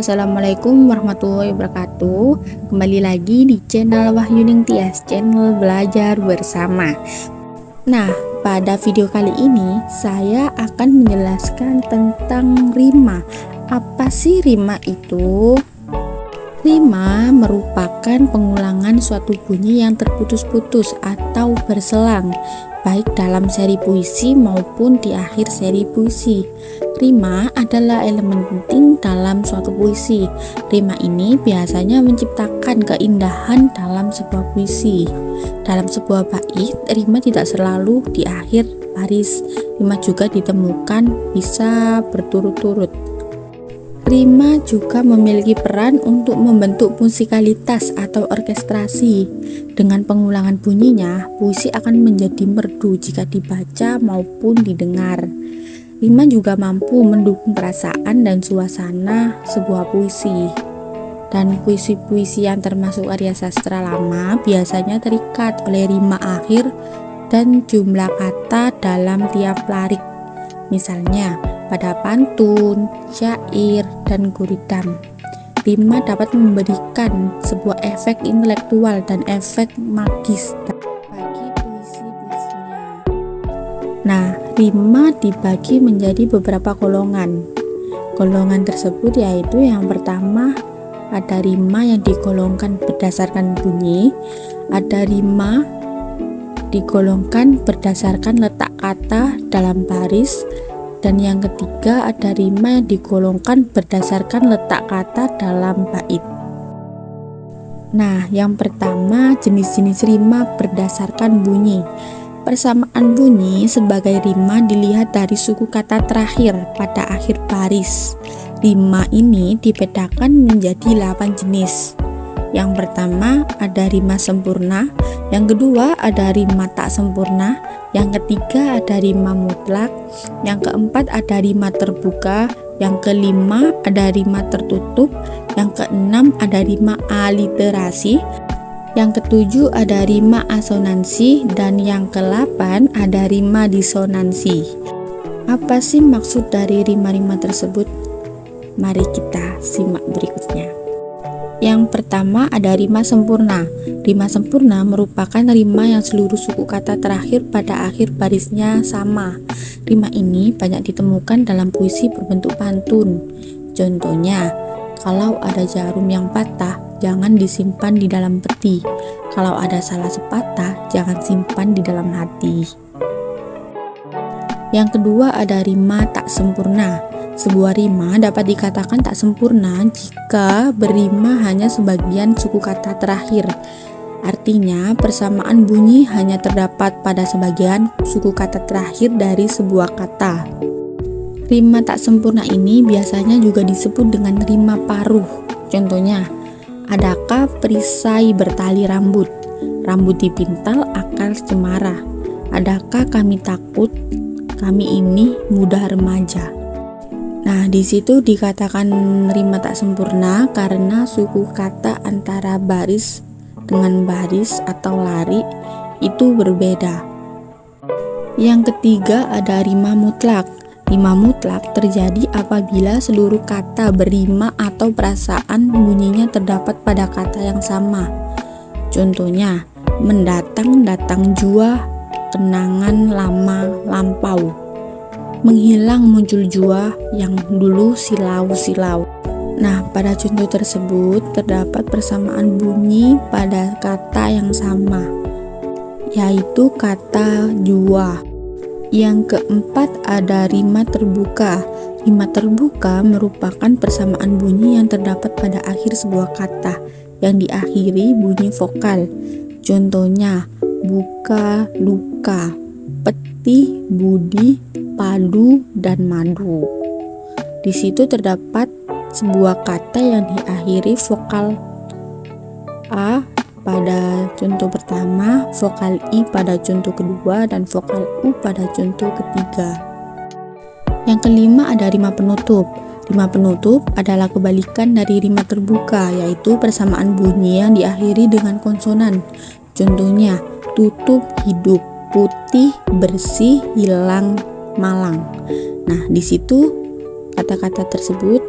Assalamualaikum warahmatullahi wabarakatuh. Kembali lagi di channel Wahyuning Tias, channel belajar bersama. Nah, pada video kali ini saya akan menjelaskan tentang rima. Apa sih rima itu? Rima merupakan pengulangan suatu bunyi yang terputus-putus atau berselang, baik dalam seri puisi maupun di akhir seri puisi. Rima adalah elemen penting dalam suatu puisi. Rima ini biasanya menciptakan keindahan dalam sebuah puisi. Dalam sebuah bait, rima tidak selalu di akhir baris. Rima juga ditemukan bisa berturut-turut. Rima juga memiliki peran untuk membentuk musikalitas atau orkestrasi. Dengan pengulangan bunyinya, puisi akan menjadi merdu jika dibaca maupun didengar. Rima juga mampu mendukung perasaan dan suasana sebuah puisi. Dan puisi-puisi yang termasuk karya sastra lama biasanya terikat oleh rima akhir dan jumlah kata dalam tiap larik. Misalnya, pada pantun, syair, dan guridam. Rima dapat memberikan sebuah efek intelektual dan efek magis bagi puisi-puisinya. Nah, rima dibagi menjadi beberapa golongan. Golongan tersebut yaitu yang pertama, ada rima yang digolongkan berdasarkan bunyi, ada rima digolongkan berdasarkan letak kata dalam baris, dan yang ketiga ada rima yang digolongkan berdasarkan letak kata dalam bait. Nah, yang pertama jenis-jenis rima berdasarkan bunyi. Persamaan bunyi sebagai rima dilihat dari suku kata terakhir pada akhir baris. Rima ini dibedakan menjadi 8 jenis. Yang pertama ada rima sempurna, yang kedua ada rima tak sempurna, yang ketiga ada rima mutlak, yang keempat ada rima terbuka, yang kelima ada rima tertutup, yang keenam ada rima aliterasi, yang ketujuh ada rima asonansi, dan yang ke-8 ada rima disonansi. Apa sih maksud dari rima-rima tersebut? Mari kita simak berikutnya. Yang pertama ada rima sempurna. Rima sempurna merupakan rima yang seluruh suku kata terakhir pada akhir barisnya sama. Rima ini banyak ditemukan dalam puisi berbentuk pantun. Contohnya, kalau ada jarum yang patah, jangan disimpan di dalam peti. Kalau ada salah sepatah, jangan simpan di dalam hati. Yang kedua ada rima tak sempurna. Sebuah rima dapat dikatakan tak sempurna jika berima hanya sebagian suku kata terakhir. Artinya, persamaan bunyi hanya terdapat pada sebagian suku kata terakhir dari sebuah kata. Rima tak sempurna ini biasanya juga disebut dengan rima paruh. Contohnya, adakah perisai bertali rambut? Rambut dipintal, akar cemara. Adakah kami takut? Kami ini muda remaja. Nah, di situ dikatakan rima tak sempurna karena suku kata antara baris dengan baris atau lari itu berbeda. Yang ketiga ada rima mutlak. Rima mutlak terjadi apabila seluruh kata berrima atau perasaan bunyinya terdapat pada kata yang sama. Contohnya, mendatang, datang jua, kenangan lama, lampau. Menghilang, muncul jua, yang dulu silau-silau. Nah, pada contoh tersebut terdapat persamaan bunyi pada kata yang sama, yaitu kata jua. Yang keempat ada rima terbuka. Rima terbuka merupakan persamaan bunyi yang terdapat pada akhir sebuah kata yang diakhiri bunyi vokal. Contohnya, buka, luka, peti, budi, padu, dan madu. Di situ terdapat sebuah kata yang diakhiri vokal A pada contoh pertama, vokal I pada contoh kedua, dan vokal U pada contoh ketiga. Yang kelima ada rima penutup. Rima penutup adalah kebalikan dari rima terbuka, yaitu persamaan bunyi yang diakhiri dengan konsonan. Contohnya, tutup, hidup, putih, bersih, hilang, malang. Nah, di situ kata-kata tersebut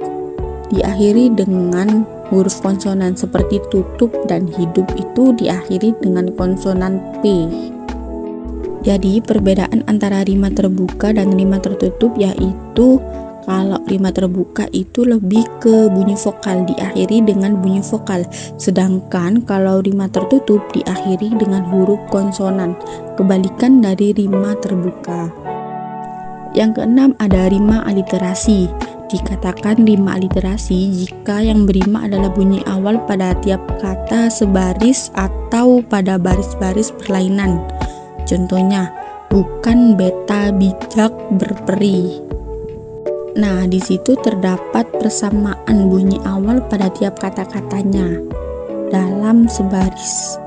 diakhiri dengan huruf konsonan, seperti tutup dan hidup itu diakhiri dengan konsonan P. Jadi perbedaan antara rima terbuka dan rima tertutup yaitu kalau rima terbuka itu lebih ke bunyi vokal, diakhiri dengan bunyi vokal. Sedangkan kalau rima tertutup diakhiri dengan huruf konsonan, kebalikan dari rima terbuka. Yang keenam ada rima aliterasi. Dikatakan rima aliterasi jika yang berima adalah bunyi awal pada tiap kata sebaris atau pada baris-baris berlainan. Contohnya, bukan beta bijak berperi. Nah, di situ terdapat persamaan bunyi awal pada tiap kata-katanya dalam sebaris.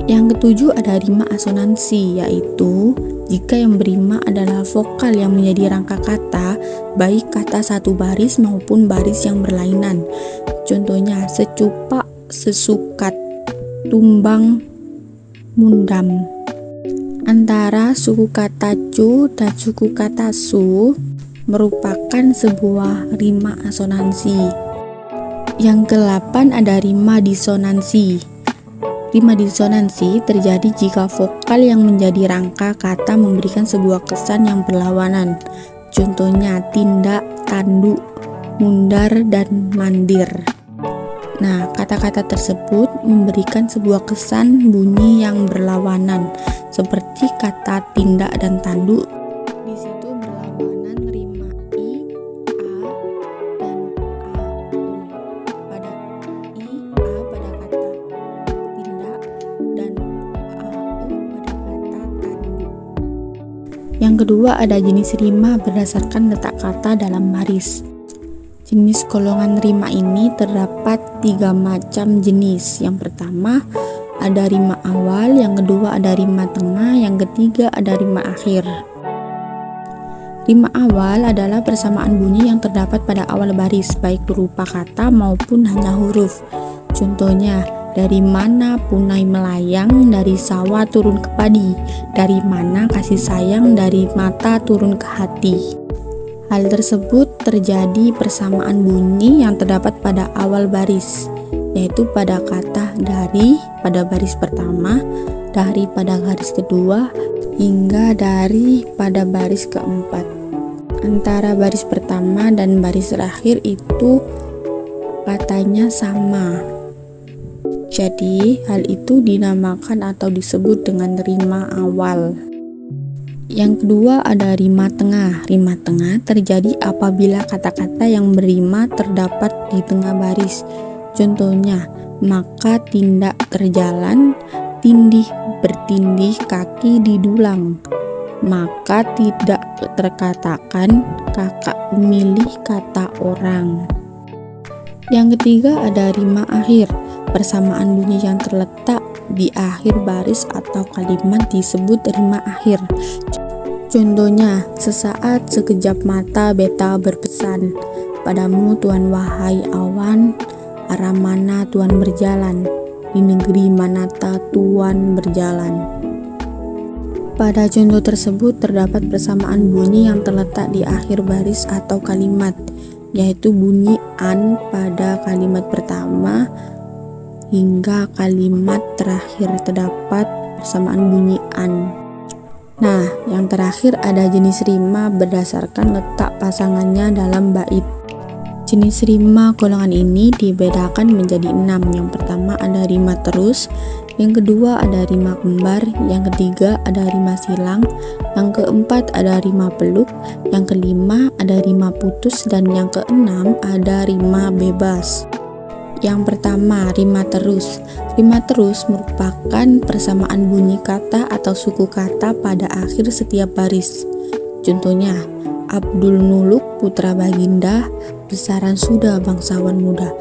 Yang ketujuh ada rima asonansi, yaitu jika yang berima adalah vokal yang menjadi rangka kata, baik kata satu baris maupun baris yang berlainan. Contohnya, secupak, sesukat, tumbang, mundam. Antara suku kata cu dan suku kata su merupakan sebuah rima asonansi. Yang ke-8 ada rima disonansi. Rima disonansi terjadi jika vokal yang menjadi rangka kata memberikan sebuah kesan yang berlawanan. Contohnya tindak, tanduk, mundar, dan mandir. Nah, kata-kata tersebut memberikan sebuah kesan bunyi yang berlawanan, seperti kata tindak dan tanduk. Di situ berlawanan rima i, a, dan au pada i, a pada kata tindak dan au pada kata tanduk. Yang kedua ada jenis rima berdasarkan letak kata dalam baris. Jenis golongan rima ini terdapat 3 macam jenis. Yang pertama ada rima awal, yang kedua ada rima tengah, yang ketiga ada rima akhir. Rima awal adalah persamaan bunyi yang terdapat pada awal baris, baik berupa kata maupun hanya huruf. Contohnya, dari mana punai melayang, dari sawah turun ke padi, dari mana kasih sayang, dari mata turun ke hati. Hal tersebut terjadi persamaan bunyi yang terdapat pada awal baris, yaitu pada kata dari pada baris pertama, dari pada baris kedua, hingga dari pada baris keempat. Antara baris pertama dan baris terakhir itu katanya sama. Jadi hal itu dinamakan atau disebut dengan rima awal. Yang kedua ada rima tengah. Rima tengah terjadi apabila kata-kata yang berima terdapat di tengah baris. Contohnya, maka tindak terjalan, tindih bertindih, kaki didulang. Maka tidak terkatakan, kakak memilih kata orang. Yang ketiga ada rima akhir. Persamaan bunyi yang terletak di akhir baris atau kalimat disebut rima akhir. Contohnya, sesaat sekejap mata beta berpesan, padamu Tuhan wahai awan, arah mana Tuhan berjalan, di negeri manata Tuhan berjalan. Pada contoh tersebut terdapat persamaan bunyi yang terletak di akhir baris atau kalimat, yaitu bunyi an pada kalimat pertama hingga kalimat terakhir terdapat persamaan bunyi an. Nah, yang terakhir ada jenis rima berdasarkan letak pasangannya dalam bait. Jenis rima golongan ini dibedakan menjadi 6. Yang pertama ada rima terus, yang kedua ada rima kembar, yang ketiga ada rima silang, yang keempat ada rima peluk, yang kelima ada rima putus, dan yang keenam ada rima bebas. Yang pertama, rima terus. Rima terus merupakan persamaan bunyi kata atau suku kata pada akhir setiap baris. Contohnya, Abdul Nuluk putra Baginda, besaran sudah bangsawan muda.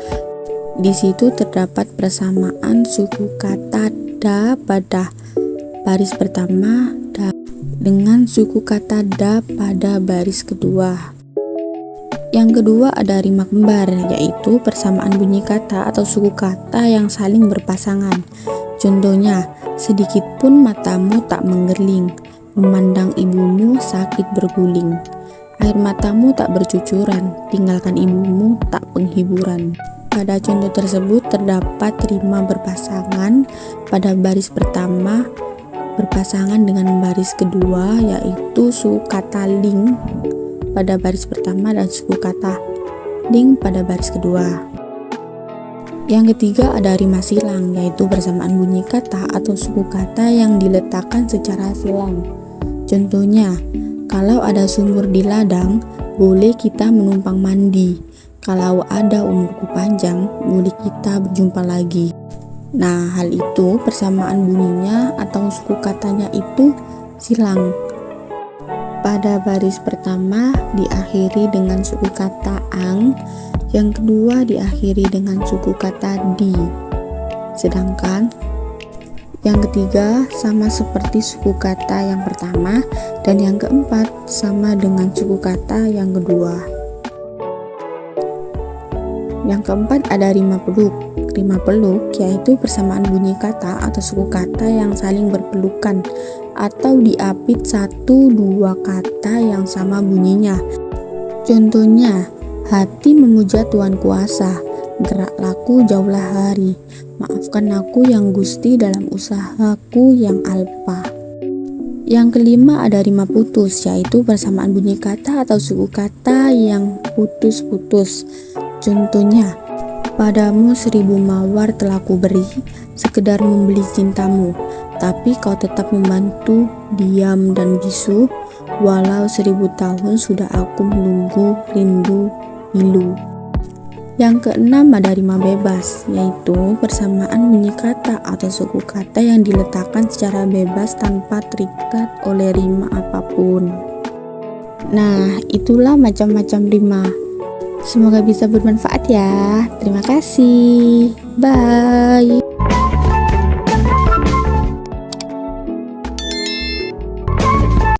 Di situ terdapat persamaan suku kata da pada baris pertama dengan suku kata da pada baris kedua. Yang kedua ada rima kembar, yaitu persamaan bunyi kata atau suku kata yang saling berpasangan. Contohnya, sedikit pun matamu tak menggerling, memandang ibumu sakit berguling. Air matamu tak bercucuran, tinggalkan ibumu tak penghiburan. Pada contoh tersebut terdapat rima berpasangan. Pada baris pertama berpasangan dengan baris kedua, yaitu suku kata ling pada baris pertama dan suku kata ling pada baris kedua. Yang ketiga ada rima silang, yaitu bersamaan bunyi kata atau suku kata yang diletakkan secara silang. Contohnya, kalau ada sumur di ladang, boleh kita menumpang mandi. Kalau ada umurku panjang, boleh kita berjumpa lagi. Nah, hal itu persamaan bunyinya atau suku katanya itu silang. Pada baris pertama diakhiri dengan suku kata ang, yang kedua diakhiri dengan suku kata di. Sedangkan yang ketiga sama seperti suku kata yang pertama, dan yang keempat sama dengan suku kata yang kedua. Yang keempat ada rima peluk. Rima peluk yaitu persamaan bunyi kata atau suku kata yang saling berpelukan atau diapit satu dua kata yang sama bunyinya. Contohnya, hati memuja Tuhan kuasa, gerak laku jauhlah hari, maafkan aku yang Gusti dalam usahaku yang alpa. Yang kelima ada rima putus, yaitu persamaan bunyi kata atau suku kata yang putus-putus. Contohnya, padamu 1000 mawar telah kuberi, sekedar membeli cintamu, tapi kau tetap membantu, diam dan bisu, walau 1000 tahun sudah aku menunggu rindu pilu. Yang keenam ada rima bebas, yaitu persamaan bunyi kata atau suku kata yang diletakkan secara bebas tanpa terikat oleh rima apapun. Nah, itulah macam-macam rima. Semoga bisa bermanfaat ya. Terima kasih. Bye.